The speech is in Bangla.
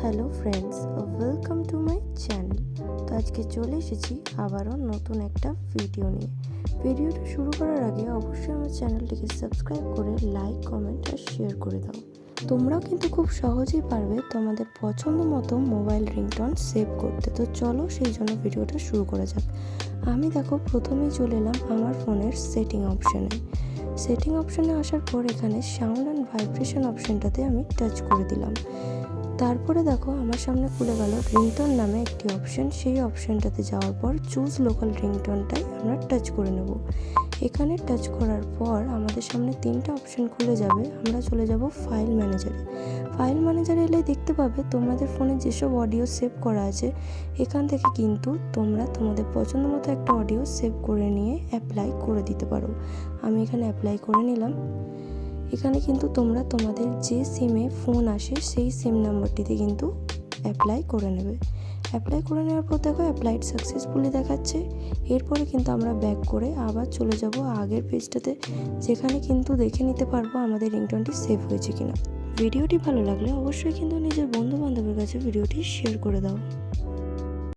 Hello friends, welcome to my channel. তো আজকে চলে এসেছি আবারও নতুন একটা ভিডিও নিয়ে। ভিডিওটা শুরু করার আগে অবশ্যই আমার চ্যানেলটিকে সাবস্ক্রাইব করে লাইক, কমেন্ট আর শেয়ার করে দাও। তোমরাও কিন্তু খুব সহজেই পারবে তোমাদের পছন্দ মতো মোবাইল রিংটোন সেভ করতে। তো চলো সেই জন্য ভিডিওটা শুরু করা যাক। আমি দেখো প্রথমেই চলে এলাম আমার ফোনের সেটিং অপশানে আসার পর এখানে সাউন্ড অ্যান্ড ভাইব্রেশন অপশানটাতে আমি টাচ করে দিলাম। তারপরে দেখো আমার সামনে খুলে গেল রিংটোন নামে একটি অপশান। সেই অপশানটাতে যাওয়ার পর চুজ লোকাল রিংটোনটাই আমরা টাচ করে নেব। এখানে টাচ করার পর আমাদের সামনে তিনটা অপশান খুলে যাবে। আমরা চলে যাব ফাইল ম্যানেজারে এলে দেখতে পাবে তোমাদের ফোনে যেসব অডিও সেভ করা আছে, এখান থেকে কিন্তু তোমরা তোমাদের পছন্দ মতো একটা অডিও সেভ করে নিয়ে অ্যাপ্লাই করে দিতে পারো। আমি এখানে অ্যাপ্লাই করে নিলাম। এখানে কিন্তু তোমরা তোমাদের যে সিমে ফোন আসে সেই সিম নাম্বারটিতে কিন্তু অ্যাপ্লাই করে নেবে। অ্যাপ্লাই করে নেওয়ার পর দেখো অ্যাপ্লাইড সাকসেসফুলি দেখাচ্ছে। এরপরে কিন্তু আমরা ব্যাক করে আবার চলে যাব আগের পেজটাতে, যেখানে কিন্তু দেখে নিতে পারবো আমাদের রিংটোনটি সেভ হয়েছে কিনা। ভিডিওটি ভালো লাগলে অবশ্যই কিন্তু নিজের বন্ধু বান্ধবের কাছে ভিডিওটি শেয়ার করে দাও।